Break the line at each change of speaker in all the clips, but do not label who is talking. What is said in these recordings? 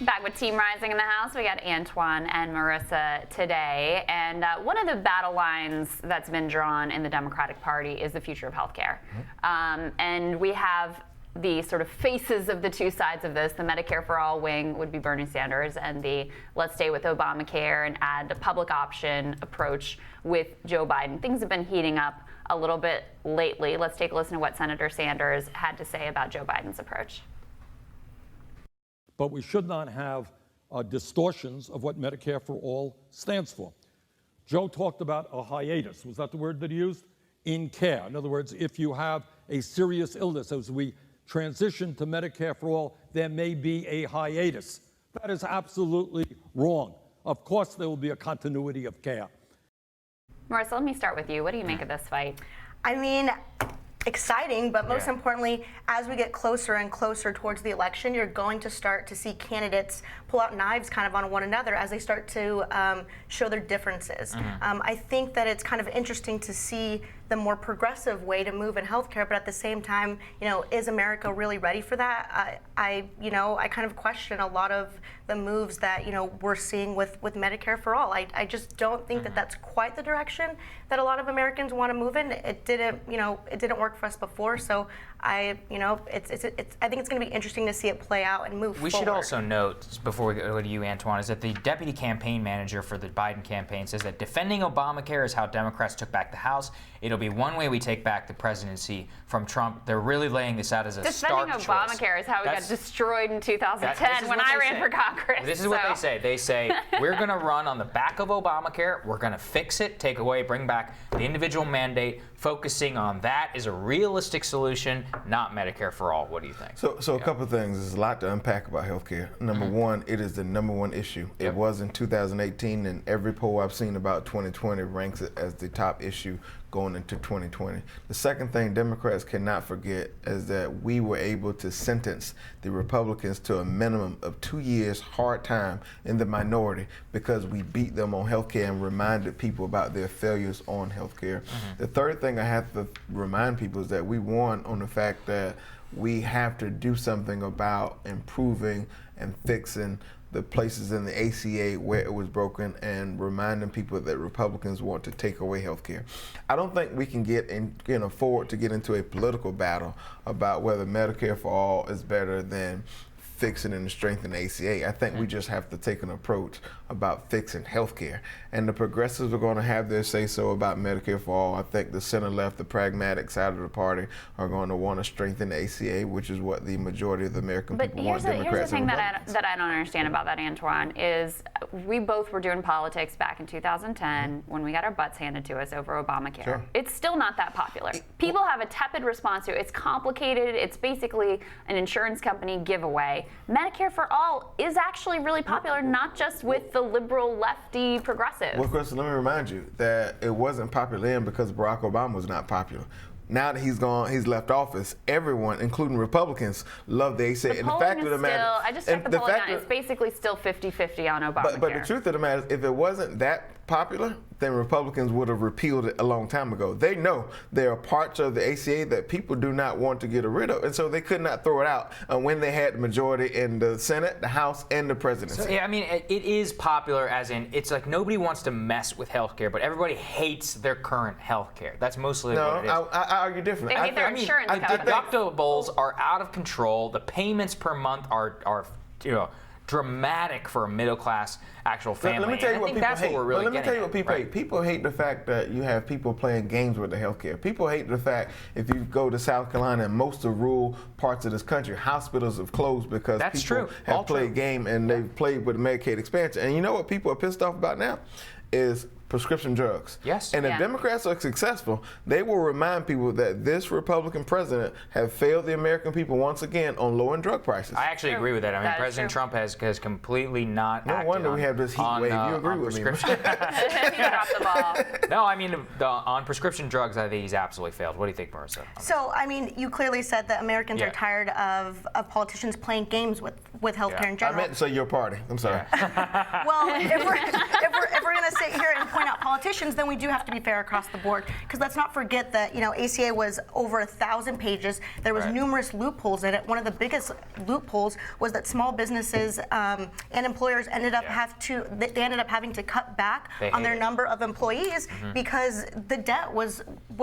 Back with Team Rising in the house, we got Antjuan and Marissa today. And one of the battle lines that's been drawn in the Democratic Party is the future of healthcare. And we have the sort of faces of the two sides of this. The Medicare for All wing would be Bernie Sanders, and the let's stay with Obamacare and add the public option approach with Joe Biden. Things have been heating up a little bit lately. Let's take a listen to what Senator Sanders had to say about Joe Biden's approach.
But we should not have distortions of what Medicare for All stands for. Joe talked about a hiatus. Was that the word that he used? In care. In other words, if you have a serious illness, as we transition to Medicare for All, there may be a hiatus. That is absolutely wrong. Of course, there will be a continuity of care.
Marissa, let me start with you. What do you make of this fight?
I mean, exciting, but most importantly, as we get closer and closer towards the election, you're going to start to see candidates pull out knives kind of on one another as they start to show their differences. I think that it's kind of interesting to see the more progressive way to move in healthcare, but at the same time, you know, is America really ready for that? I kind of question a lot of the moves that, you know, we're seeing with Medicare for All. I just don't think that that's quite the direction that a lot of Americans want to move in. It didn't work for us before, so I think it's going to be interesting to see it play out and move forward.
We should also note, before we go to you, Antjuan, is that the deputy campaign manager for the Biden campaign says that defending Obamacare is how Democrats took back the House. It'll be one way we take back the presidency from Trump. They're really laying this out as a stark choice.
Defending Obamacare is how we got destroyed in 2010 when I ran for Congress.
This is what they say. They say, we're going to run on the back of Obamacare. We're going to fix it, take away, bring back the individual mandate. Focusing on that is a realistic solution, not Medicare for All. What do you think?
So a couple of things. There's a lot to unpack about healthcare. Number one, it is the number one issue. It was in 2018, and every poll I've seen about 2020 ranks it as the top issue going into 2020. The second thing Democrats cannot forget is that we were able to sentence the Republicans to a minimum of 2 years hard time in the minority because we beat them on healthcare and reminded people about their failures on healthcare. The third thing I have to remind people is that we won on the fact that we have to do something about improving and fixing the places in the ACA where it was broken and reminding people that Republicans want to take away health care. I don't think we can afford to get into a political battle about whether Medicare for All is better than fixing and strengthening the ACA. I think we just have to take an approach about fixing healthcare. And the progressives are going to have their say-so about Medicare for All. I think the center-left, the pragmatic side of the party, are going to want to strengthen the ACA, which is what the majority of the American people want.
But here's the thing that I don't understand about that, Antjuan, is we both were doing politics back in 2010 when we got our butts handed to us over Obamacare.
Sure.
It's still not that popular. People have a tepid response to it. It's complicated. It's basically an insurance company giveaway. Medicare for All is actually really popular, not just with the liberal, lefty, progressive.
Well, Kristen, let me remind you that it wasn't popular then because Barack Obama was not popular. Now that he's gone, he's left office, everyone, including Republicans, love the ACA.
And the fact of the matter, I just checked the polling on it. It's basically still 50-50 on Obamacare.
But the truth of the matter is, if it wasn't that popular, then Republicans would have repealed it a long time ago. They know there are parts of the ACA that people do not want to get rid of, and so they could not throw it out when they had the majority in the Senate, the House, and the presidency.
So, yeah, I mean, it is popular as in, it's like nobody wants to mess with healthcare, but everybody hates their current healthcare. That's mostly what it is.
I argue differently.
They hate their insurance company.
The deductibles are out of control. The payments per month are dramatic for a middle-class actual family.
Let me tell you what people hate.
Let
me tell you what people hate. People hate the fact that you have people playing games with the healthcare. People hate the fact if you go to South Carolina and most of the rural parts of this country, hospitals have closed because people have played game and they've played with Medicaid expansion. And you know what people are pissed off about now is prescription drugs.
Yes.
And if Democrats are successful, they will remind people that this Republican president has failed the American people once again on lowering drug prices.
I actually agree with that. I mean, President Trump has completely not acted.
No wonder we have this heat wave. You agree with me?
You dropped the ball.
No, I mean, on prescription drugs, I think he's absolutely failed. What do you think, Marissa?
So, I mean, you clearly said that Americans are tired of politicians playing games with healthcare in general.
I meant to say your party. I'm sorry.
Well, if we're going to sit here and point out politicians, then we do have to be fair across the board. Because let's not forget that, ACA was over 1,000 pages. There was numerous loopholes in it. One of the biggest loopholes was that small businesses and employers ended up having to cut back on their number of employees because the debt was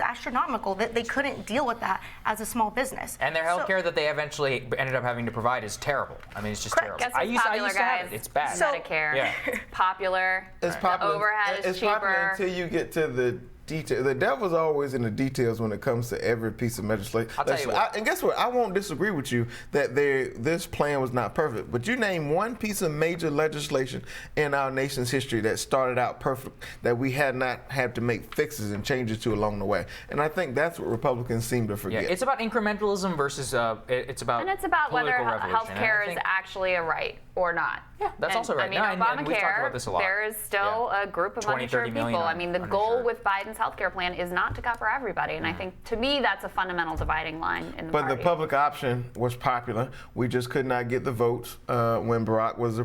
astronomical. They couldn't deal with that as a small business.
And their health care that they eventually ended up having to provide is terrible. I mean, it's just terrible.
Guess
I
what's
used
popular,
to have
guys?
it. It's bad.
Medicare. It's popular.
It's popular.
The overhead is cheaper.
Popular until you get to the detail. The devil's always in the details when it comes to every piece of legislation.
I'll tell you what.
And guess what? I won't disagree with you that this plan was not perfect. But you name one piece of major legislation in our nation's history that started out perfect, that we had not had to make fixes and changes to along the way. And I think that's what Republicans seem to forget.
Yeah, it's about incrementalism versus it's about
whether
revolution.
health care is actually a right or not.
Yeah, that's also right.
I mean,
and we've talked
Obamacare,
about this a lot.
there is still a group of
20,
uninsured
30 million
people. I mean, the goal
uninsured.
with Biden's health care plan is not to cover everybody. And I think, to me, that's a fundamental dividing line in the
But
party.
the public option was popular. We just could not get the votes when Barack was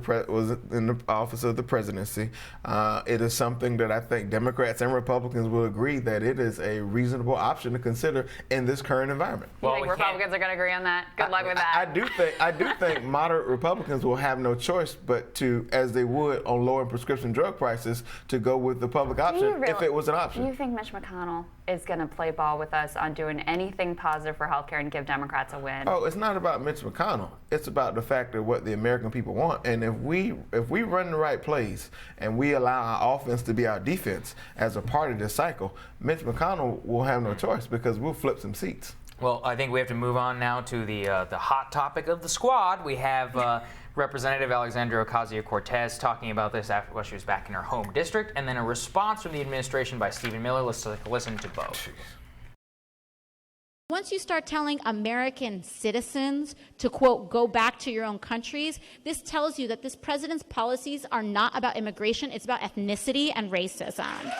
in the office of the presidency. It is something that I think Democrats and Republicans will agree that it is a reasonable option to consider in this current environment.
You think Republicans are going to agree on that? Good luck with that.
I do think moderate Republicans will have no choice but to, as they would on lowering prescription drug prices, to go with the public option if it was an option.
Do you think Mitch McConnell is going to play ball with us on doing anything positive for healthcare and give Democrats a win?
Oh, it's not about Mitch McConnell. It's about the fact of what the American people want. And if we run the right plays and we allow our offense to be our defense as a part of this cycle, Mitch McConnell will have no choice because we'll flip some seats.
Well, I think we have to move on now to the hot topic of the squad. We have Representative Alexandria Ocasio-Cortez talking about this after she was back in her home district, and then a response from the administration by Stephen Miller. Let's listen to both.
Once you start telling American citizens to, quote, go back to your own countries, this tells you that this president's policies are not about immigration, it's about ethnicity and racism.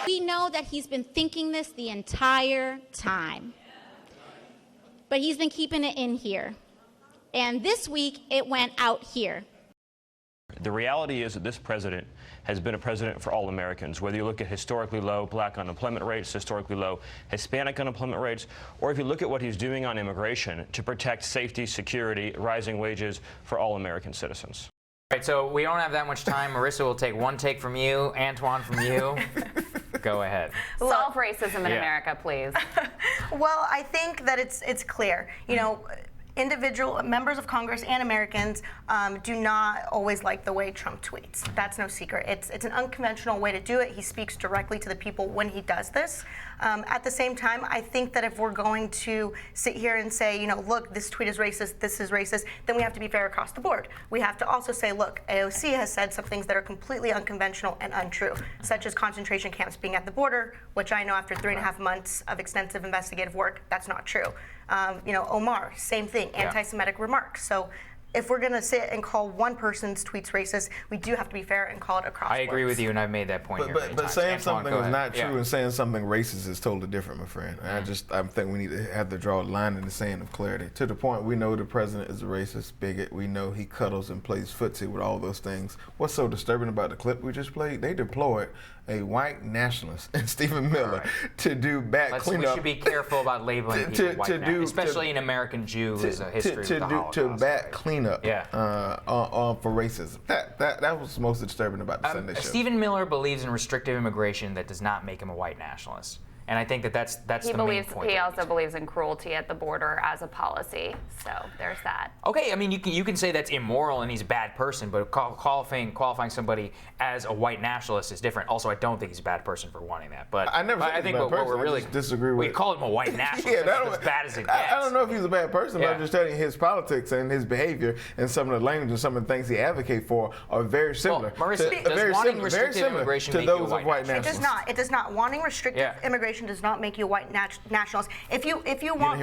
We know that he's been thinking this the entire time, but he's been keeping it in here. And this week, it went out here.
The reality is that this president has been a president for all Americans, whether you look at historically low black unemployment rates, historically low Hispanic unemployment rates, or if you look at what he's doing on immigration to protect safety, security, rising wages for all American citizens.
All right, so we don't have that much time. Marissa will take one take from you, Antjuan from you. Go ahead.
Solve racism in America, please.
Well, I think that it's clear. Individual members of Congress and Americans do not always like the way Trump tweets. That's no secret. It's an unconventional way to do it. He speaks directly to the people when he does this. At the same time, I think that if we're going to sit here and say, look, this tweet is racist, this is racist, then we have to be fair across the board. We have to also say, look, AOC has said some things that are completely unconventional and untrue, such as concentration camps being at the border, which I know after 3.5 months of extensive investigative work, that's not true. Omar, same thing, anti-Semitic remarks. So if we're going to sit and call one person's tweets racist, we do have to be fair and call it across.
I agree with you, and I've made that point here.
But saying
Antjuan,
something is not true
Yeah.
and saying something racist is totally different, my friend. I think we need to have to draw a line in the sand of clarity. To the point, we know the president is a racist bigot. We know he cuddles and plays footsie with all those things. What's so disturbing about the clip we just played? They deployed a white nationalist and Stephen Miller to do cleanup.
We should be careful about labeling people white now, especially an American Jew who's a history of the Holocaust.
To back cleanup for racism. That was most disturbing about the Sunday show.
Stephen Miller believes in restrictive immigration that does not make him a white nationalist. And I think that's the main point.
He also believes in cruelty at the border as a policy. So there's that.
Okay, I mean you can say that's immoral and he's a bad person, but qualifying somebody as a white nationalist is different. Also, I don't think he's a bad person for wanting that. But
I never said
I think
he's a bad
what
person.
we're really
I just disagree with.
We call him a white nationalist. That's as bad as it gets.
I don't know if he's a bad person, but I'm just telling you his politics and his behavior and some of the language and some of the things he advocates for are very similar.
Well, Marissa, does wanting restrictive immigration
to
make you a
those
white
of white
nationalist?
It does not. It does not. Wanting restrictive immigration immigration does not make you a white nationalist. If you want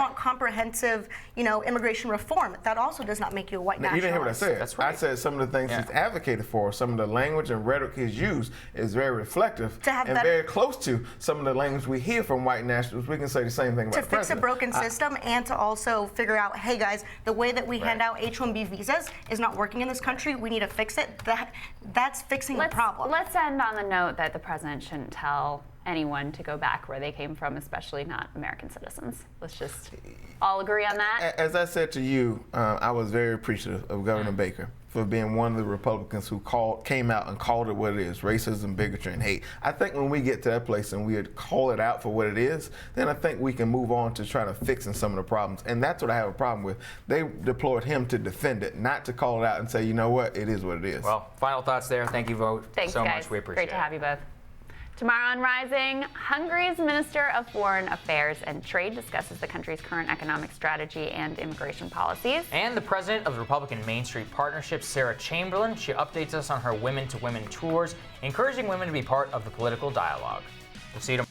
want comprehensive, immigration reform, that also does not make you a white nationalist.
You didn't hear what I said.
That's right.
I said some of the things he's advocated for, some of the language and rhetoric he's used is very reflective and very close to some of the language we hear from white nationalists. We can say the same thing about the president.
To fix a broken system and to also figure out, hey guys, the way that we hand out H-1B visas is not working in this country. We need to fix it. That's fixing the problem.
Let's end on the note that the president shouldn't tell anyone to go back where they came from, especially not American citizens. Let's just all agree on that.
As I said to you, I was very appreciative of Governor Baker for being one of the Republicans who came out and called it what it is, racism, bigotry, and hate. I think when we get to that place and we call it out for what it is, then I think we can move on to try to fixing some of the problems. And that's what I have a problem with. They deployed him to defend it, not to call it out and say, you know what, it is what it is.
Well, final thoughts there. Thank you both so much. We appreciate it.
Great to have you both. Tomorrow on Rising, Hungary's Minister of Foreign Affairs and Trade discusses the country's current economic strategy and immigration policies.
And the president of the Republican Main Street Partnership, Sarah Chamberlain, she updates us on her women-to-women tours, encouraging women to be part of the political dialogue. We'll see you tomorrow.